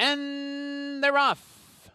And they're off.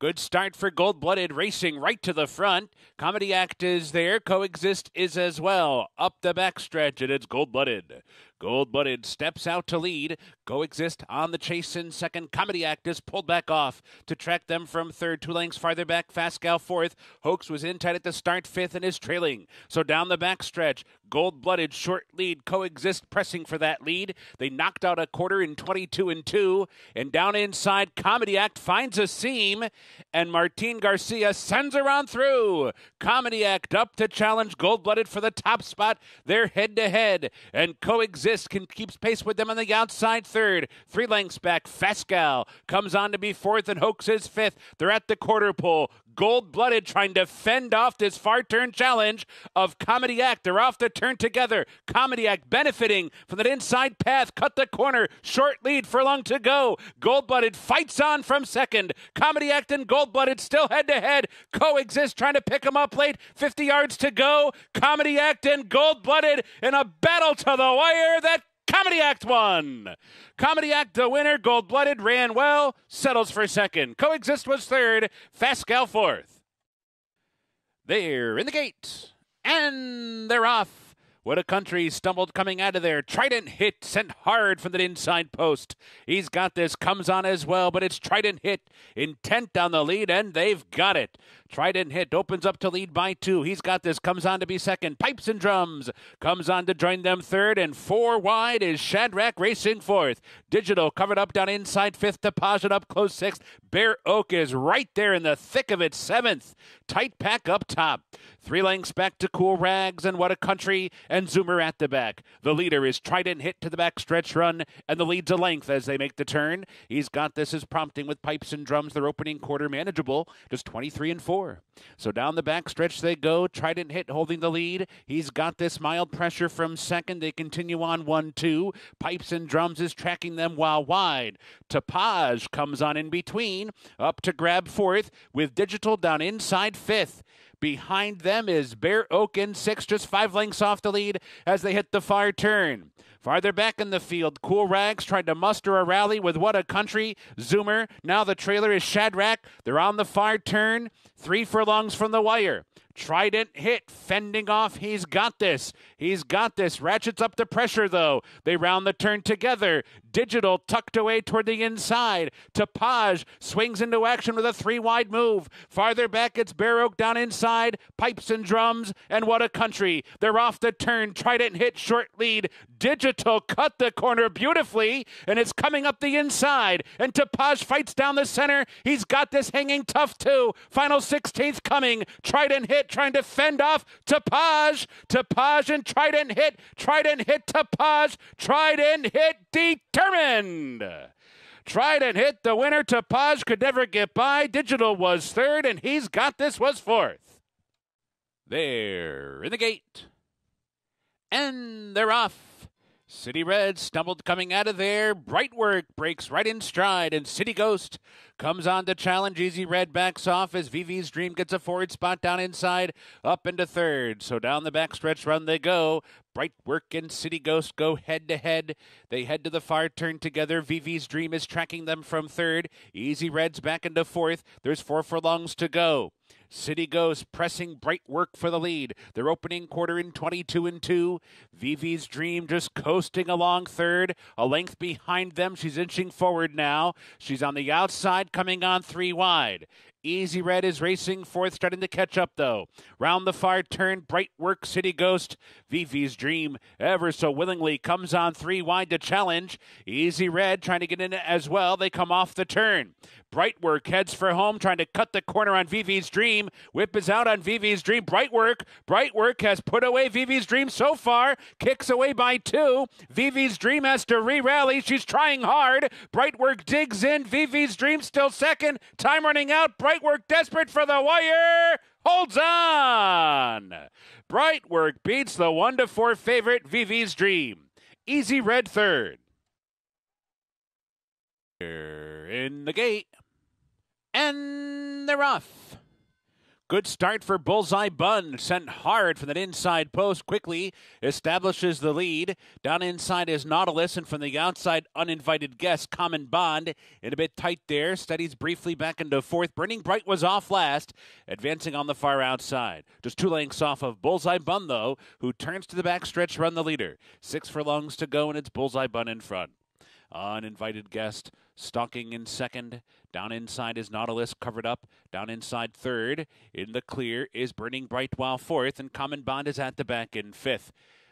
Good start for Goldblooded, racing right to the front. Comedy Act is there. Coexist is as well. Up the backstretch, and it's Goldblooded. Goldblooded steps out to lead. Coexist on the chase in second. Comedy Act is pulled back off to track them from third. 2 lengths farther back, Fascal fourth. Hoax was in tight at the start, fifth, and is trailing. So down the backstretch, Goldblooded short lead. Coexist pressing for that lead. They knocked out a quarter in 22 and 2. And down inside, Comedy Act finds a seam, and Martin Garcia sends her on through. Comedy Act up to challenge Goldblooded for the top spot. They're head-to-head, and Coexist keeps pace with them on the outside third. 3 lengths back, Fascal comes on to be fourth, and Hoax is fifth. They're at the quarter pole. Goldblooded trying to fend off this far turn challenge of Comedy Act. They're off the turn together. Comedy Act benefiting from that inside path. Cut the corner. Short lead, furlong to go. Goldblooded fights on from second. Comedy Act and Goldblooded still head-to-head. Coexist trying to pick them up late. 50 yards to go. Comedy Act and Goldblooded in a battle to the wire that Comedy Act won. Comedy Act the winner. Goldblooded ran well, settles for second. Coexist was third. Fascal fourth. They're in the gate, and they're off. What a Country stumbled coming out of there. Trident Hit sent hard from the inside post. He's got this, comes on as well, but it's Trident Hit intent on the lead, and they've got it. Trident Hit opens up to lead by 2. He's got this, comes on to be second. Pipes and Drums comes on to join them third, and 4 wide is Shadrach racing fourth. Digital covered up down inside fifth. Deposit up close sixth. Bear Oak is right there in the thick of it, seventh. Tight pack up top. 3 lengths back to Cool Rags and What a Country, and Zoomer at the back. The leader is Trident Hit to the back stretch run, and the lead's a length as they make the turn. He's got this as prompting with Pipes and Drums. Their opening quarter manageable, just 23 and 4. So down the back stretch they go. Trident Hit holding the lead. He's got this mild pressure from second. They continue on 1-2. Pipes and Drums is tracking them while wide. Tapage comes on in between, up to grab fourth, with Digital down inside fifth. Behind them is Bear Oak in 6, just 5 lengths off the lead as they hit the far turn. Farther back in the field, Cool Rags tried to muster a rally with What a Country. Zoomer, now the trailer is Shadrach. They're on the far turn, 3 furlongs from the wire. Trident Hit fending off. He's got this. He's got this. Ratchets up the pressure, though. They round the turn together. Digital tucked away toward the inside. Tapage swings into action with a 3 wide move. Farther back, it's Bear Oak down inside. Pipes and Drums, and What a Country. They're off the turn. Trident Hit short lead. Digital cut the corner beautifully, and it's coming up the inside. And Tapage fights down the center. He's got this hanging tough, too. Final 16th coming. Trident Hit trying to fend off Tapage. Tapage and Trident Hit. Trident Hit, Tapage. Trident Hit determined. Trident Hit the winner. Tapage could never get by. Digital was third, and he's got this was fourth. They're in the gate, and they're off. City Red stumbled coming out of there. Brightwork breaks right in stride, and City Ghost comes on to challenge. Easy Red backs off as VV's Dream gets a forward spot down inside, up into third. So down the backstretch run they go. Brightwork and City Ghost go head-to-head. They head to the far turn together. VV's Dream is tracking them from third. Easy Red's back into fourth. There's 4 furlongs to go. City Ghost pressing Brightwork for the lead. Their opening quarter in 22 and 2. VV's Dream just coasting along third. A length behind them. She's inching forward now. She's on the outside, coming on 3 wide. Easy Red is racing fourth, starting to catch up, though. Round the far turn, Brightwork, City Ghost. VV's Dream ever so willingly comes on 3 wide to challenge. Easy Red trying to get in as well. They come off the turn. Brightwork heads for home, trying to cut the corner on VV's Dream. Whip is out on VV's Dream. Brightwork has put away VV's Dream so far. Kicks away by 2. VV's Dream has to re-rally. She's trying hard. Brightwork digs in. VV's Dream still second. Time running out. Brightwork desperate for the wire. Holds on. Brightwork beats the 1-4 favorite VV's Dream. Easy Red third. In the gate, and they're off. Good start for Bullseye Bun. Sent hard from that inside post. Quickly establishes the lead. Down inside is Nautilus, and from the outside, Uninvited Guest, Common Bond. In a bit tight there. Steadies briefly back into fourth. Burning Bright was off last, advancing on the far outside. Just 2 lengths off of Bullseye Bun, though, who turns to the backstretch to run the leader. 6 furlongs to go, and it's Bullseye Bun in front. Uninvited Guest stalking in second. Down inside is Nautilus, covered up. Down inside third. In the clear is Burning Bright while fourth, and Common Bond is at the back in fifth.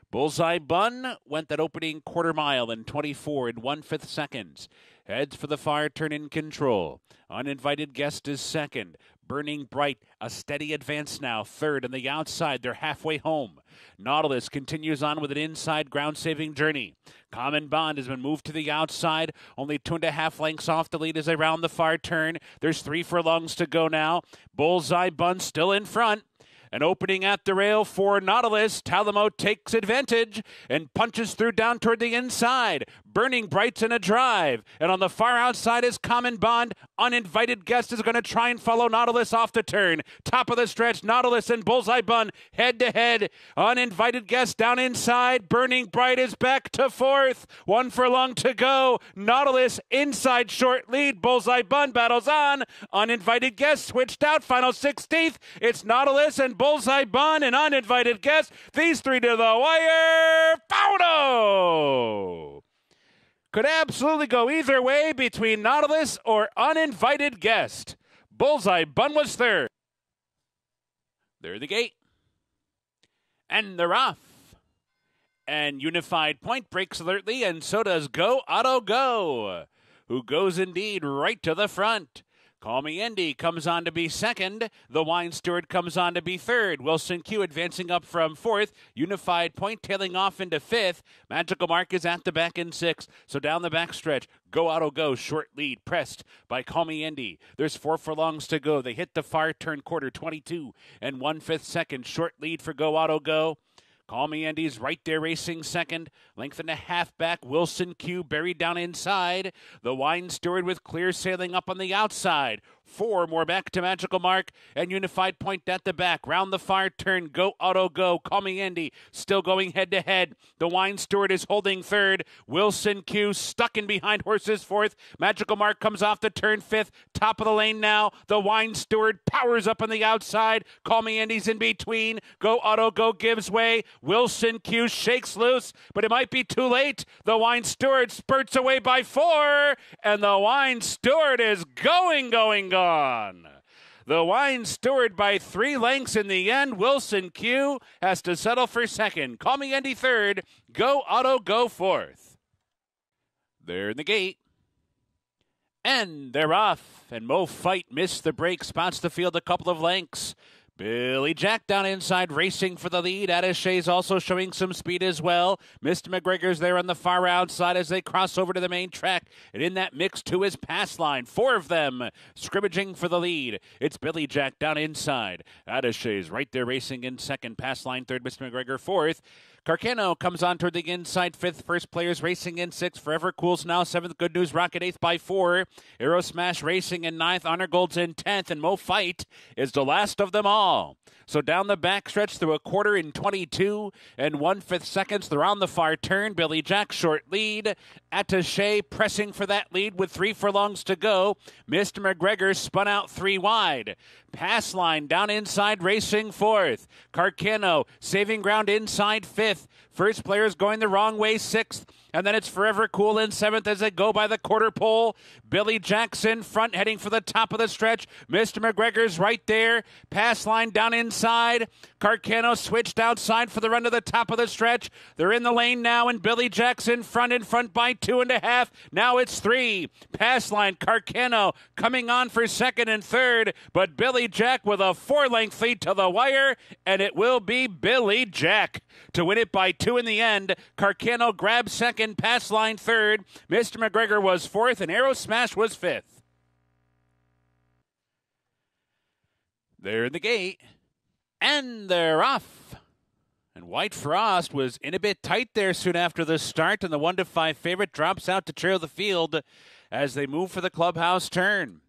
Bullseye Bun went that opening quarter mile in 24 and 1/5 seconds. Heads for the far turn in control. Uninvited Guest is second. Burning Bright, a steady advance now. Third on the outside, they're halfway home. Nautilus continues on with an inside ground-saving journey. Common Bond has been moved to the outside, only 2.5 lengths off the lead as they round the far turn. There's 3 furlongs to go now. Bullseye Bun still in front. And opening at the rail for Nautilus, Talamo takes advantage and punches through down toward the inside. Burning Bright's in a drive. And on the far outside is Common Bond. Uninvited Guest is going to try and follow Nautilus off the turn. Top of the stretch, Nautilus and Bullseye Bun head to head. Uninvited Guest down inside. Burning Bright is back to fourth. 1 furlong to go. Nautilus inside short lead. Bullseye Bun battles on. Uninvited Guest switched out. Final 16th. It's Nautilus and Bullseye Bun and Uninvited Guest. These 3 to the wire. Photo! Could absolutely go either way between Nautilus or Uninvited Guest. Bullseye Bun was third. They're the gate. And they're off. And Unified Point breaks alertly, and so does Go Auto Go, who goes indeed right to the front. Call Me Andy comes on to be second. The Wine Steward comes on to be third. Wilson Q advancing up from fourth. Unified Point tailing off into fifth. Magical Mark is at the back in sixth. So down the backstretch, Go Auto Go, short lead, pressed by Call Me Andy. There's 4 furlongs to go. They hit the far turn quarter, 22 and 1/5 seconds. Short lead for Go Auto Go. Call Me Andy's right there racing second. Length and a half back. Wilson Q buried down inside. The Wine Steward with clear sailing up on the outside. 4 more back to Magical Mark and Unified Point at the back. Round the far turn, Go Auto Go. Call Me Andy still going head to head. The Wine Steward is holding third. Wilson Q stuck in behind horses fourth. Magical Mark comes off the turn fifth. Top of the lane now. The Wine Steward powers up on the outside. Call Me Andy's in between. Go Auto Go gives way. Wilson Q shakes loose, but it might be too late. The Wine Steward spurts away by 4, and the Wine Steward is going. The Wine Steward by 3 lengths in the end. Wilson Q has to settle for second. Call Me Andy third. Go Auto Go fourth. They're in the gate. And they're off. And Mo Fight missed the break, spots the field a couple of lengths. Billy Jack down inside racing for the lead. Attachay's also showing some speed as well. Mr. McGregor's there on the far outside as they cross over to the main track. And in that mix to his pass line. 4 of them scrimmaging for the lead. It's Billy Jack down inside. Attachay's right there racing in second. Pass line third. Mr. McGregor fourth. Carcano comes on toward the inside fifth. First players racing in sixth. Forever Cool's now seventh. Good News Rocket eighth by 4. Aero Smash racing in ninth. Honor Gold's in 10th. And Mo Fight is the last of them all. So down the backstretch through a quarter in 22 and 1/5 seconds. They're on the far turn. Billy Jack short lead. Attachay pressing for that lead with 3 furlongs to go. Mr. McGregor spun out 3 wide. Pass line down inside racing fourth. Carcano saving ground inside fifth. First players going the wrong way, 6th. And then it's Forever Cool in 7th as they go by the quarter pole. Billy Jackson front heading for the top of the stretch. Mr. McGregor's right there. Pass line down inside. Carcano switched outside for the run to the top of the stretch. They're in the lane now, and Billy Jackson in front by 2.5. Now it's 3. Pass line, Carcano coming on for second and third. But Billy Jack with a 4-length lead to the wire, and it will be Billy Jack to win it by 2 in the end. Carcano grabs second, pass line third. Mr. McGregor was fourth, and Aero Smash was fifth. They're in the gate, and they're off. And White Frost was in a bit tight there soon after the start, and the 1-5 favorite drops out to trail the field as they move for the clubhouse turn.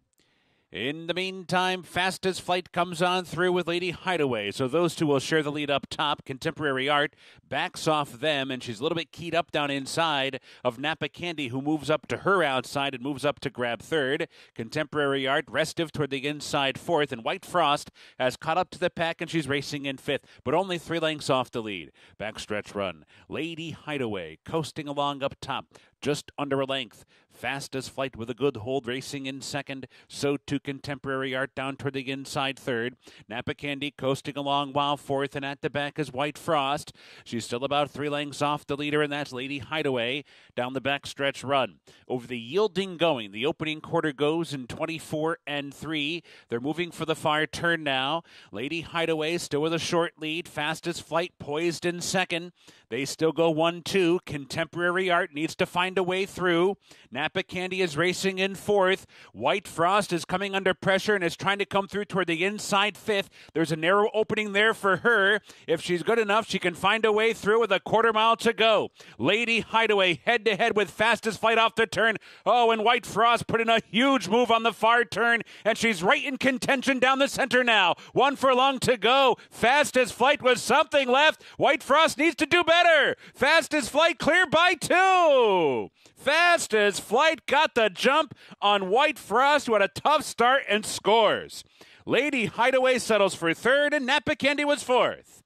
In the meantime, Fastest Flight comes on through with Lady Hideaway. So those two will share the lead up top. Contemporary Art backs off them, and she's a little bit keyed up down inside of Napa Candy, who moves up to her outside and moves up to grab third. Contemporary Art restive toward the inside fourth, and White Frost has caught up to the pack, and she's racing in fifth, but only 3 lengths off the lead. Backstretch run. Lady Hideaway coasting along up top, just under a length. Fastest Flight with a good hold, racing in second. So too Contemporary Art down toward the inside third. Napa Candy coasting along while fourth, and at the back is White Frost. She's still about 3 lengths off the leader, and that's Lady Hideaway down the backstretch run. Over the yielding going, the opening quarter goes in 24 and 3. They're moving for the far turn now. Lady Hideaway still with a short lead. Fastest Flight poised in second. They still go 1-2. Contemporary Art needs to find a way through. Napa Candy is racing in fourth. White Frost is coming under pressure and is trying to come through toward the inside fifth. There's a narrow opening there for her. If she's good enough, she can find a way through with a quarter mile to go. Lady Hideaway head-to-head with Fastest Flight off the turn. Oh, and White Frost put in a huge move on the far turn, and she's right in contention down the center now. 1 furlong to go. Fastest Flight with something left. White Frost needs to do better. Fastest Flight clear by 2. Fastest Flight got the jump on White Frost, who had a tough start and scores. Lady Hideaway settles for third, and Napa Candy was fourth.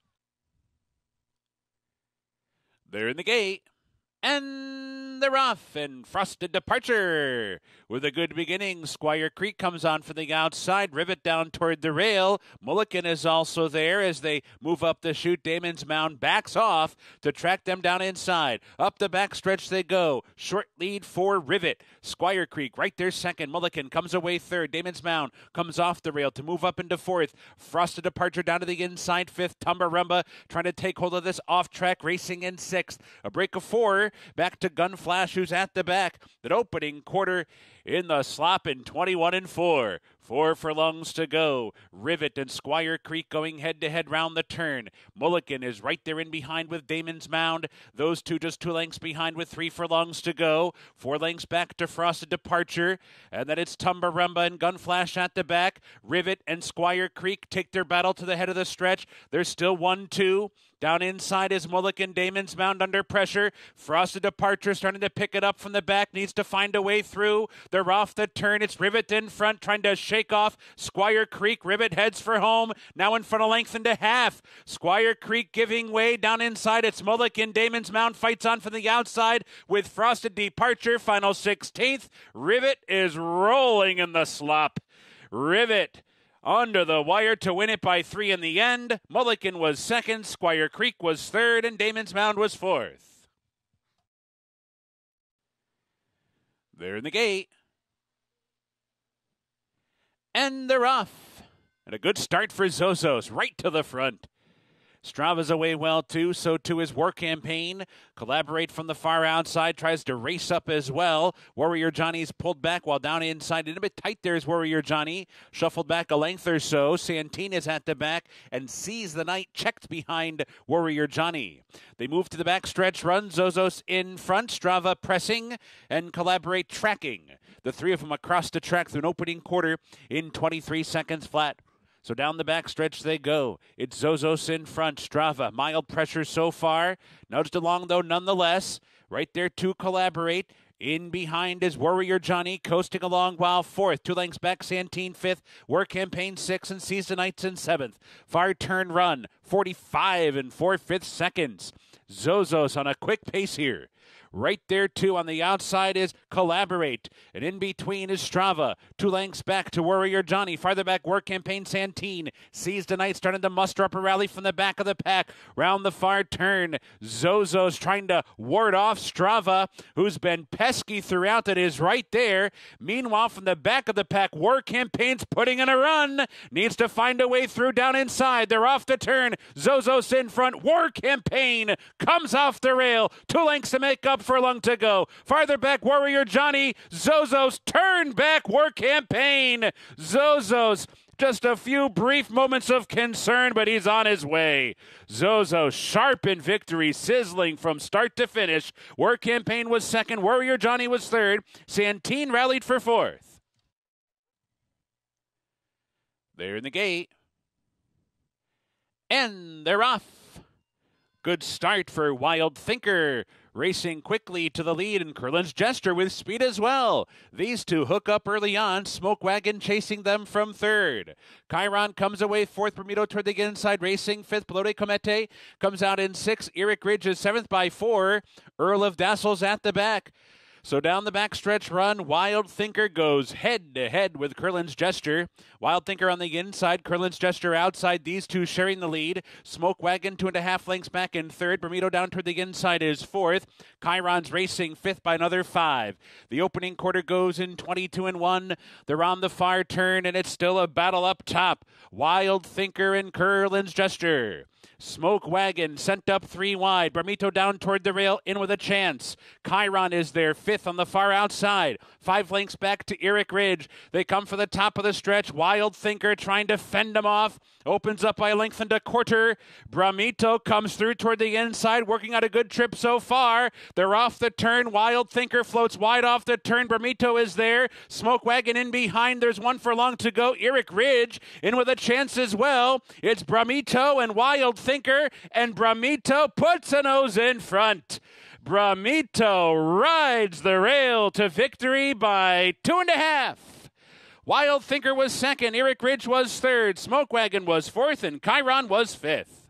They're in the gate, and they're off, and Frosted Departure. With a good beginning, Squire Creek comes on from the outside, Rivet down toward the rail. Mulligan is also there as they move up the chute. Damons Mound backs off to track them down inside. Up the backstretch they go. Short lead for Rivet. Squire Creek right there second. Mulligan comes away third. Damons Mound comes off the rail to move up into fourth. Frosted Departure down to the inside fifth. Tumbarumba trying to take hold of this off-track, racing in sixth. A break of 4 back to Gunflash, who's at the back. That opening quarter in the slop in 21 and 4. 4 furlongs to go. Rivet and Squire Creek going head-to-head round the turn. Mulligan is right there in behind with Damons Mound. Those two just 2 lengths behind with 3 furlongs to go. 4 lengths back to Frosted Departure. And then it's Tumbarumba and Gunflash at the back. Rivet and Squire Creek take their battle to the head of the stretch. There's still 1-2. Down inside is Mulligan. Damons Mound under pressure. Frosted Departure starting to pick it up from the back. Needs to find a way through. They're off the turn. It's Rivet in front trying to shake off Squire Creek. Rivet heads for home. Now in front, a length and a half. Squire Creek giving way down inside. It's Mulligan. Damons Mound fights on from the outside with Frosted Departure. Final 16th. Rivet is rolling in the slop. Rivet under the wire to win it by 3 in the end. Mulligan was second, Squire Creek was third, and Damons Mound was fourth. They're in the gate. And they're off. And a good start for Zozos, right to the front. Strava's away well, too. So, too, is War Campaign. Collaborate from the far outside. Tries to race up as well. Warrior Johnny's pulled back while down inside. A bit tight there is Warrior Johnny. Shuffled back a length or so. Santina's at the back and sees the night checked behind Warrior Johnny. They move to the backstretch run. Zozos in front. Strava pressing and Collaborate tracking. The 3 of them across the track through an opening quarter in 23 seconds flat. So down the backstretch they go. It's Zozos in front. Strava, mild pressure so far. Nudged along, though, nonetheless. Right there to Collaborate. In behind is Warrior Johnny, coasting along while fourth. 2 lengths back, Santine fifth. War Campaign 6th, and Season Nights in 7th. Far turn run, 45 and 4/5 seconds. Zozos on a quick pace here. Right there, too, on the outside is Collaborate. And in between is Strava. 2 lengths back to Warrior Johnny. Farther back, War Campaign Santine. Sees the night starting to muster up a rally from the back of the pack. Round the far turn. Zozos trying to ward off Strava, who's been pesky throughout. That is right there. Meanwhile, from the back of the pack, War Campaign's putting in a run. Needs to find a way through down inside. They're off the turn. Zozos in front. War Campaign comes off the rail. 2 lengths to make up. Furlong to go. Farther back, Warrior Johnny. Zozos turn back, War Campaign. Zozos, just a few brief moments of concern, but he's on his way. Zozos, sharp in victory, sizzling from start to finish. War Campaign was second. 2nd. Warrior Johnny was 3rd. Santine rallied for 4th. They're in the gate. And they're off. Good start for Wild Thinker, racing quickly to the lead, and Curlin's Jester with speed as well. These two hook up early on, Smoke Wagon chasing them from third. Chiron comes away fourth, Bermudo toward the inside, racing fifth. Pelode Comete comes out in sixth. Eric Ridge is seventh by 4. Earl of Dassel's at the back. So down the backstretch run, Wild Thinker goes head-to-head with Curlin's Jester. Wild Thinker on the inside, Curlin's Jester outside. These two sharing the lead. Smoke Wagon 2.5 lengths back in third. Bermudo down toward the inside is fourth. Chiron's racing fifth by another 5. The opening quarter goes in 22-1. They're on the far turn, and it's still a battle up top. Wild Thinker and Curlin's Jester. Smoke Wagon sent up 3 wide. Bermudo down toward the rail, in with a chance. Chiron is there, fifth on the far outside. 5 lengths back to Eric Ridge. They come for the top of the stretch. Wild Thinker trying to fend them off. Opens up by a length and a quarter. Bermudo comes through toward the inside, working out a good trip so far. They're off the turn. Wild Thinker floats wide off the turn. Bermudo is there. Smoke Wagon in behind. There's 1 furlong to go. Eric Ridge in with a chance as well. It's Bermudo and Wild Thinker, and Bermudo puts a nose in front. Bermudo rides the rail to victory by 2.5. Wild Thinker was second, Eric Ridge was third, Smoke Wagon was fourth, and Chiron was fifth.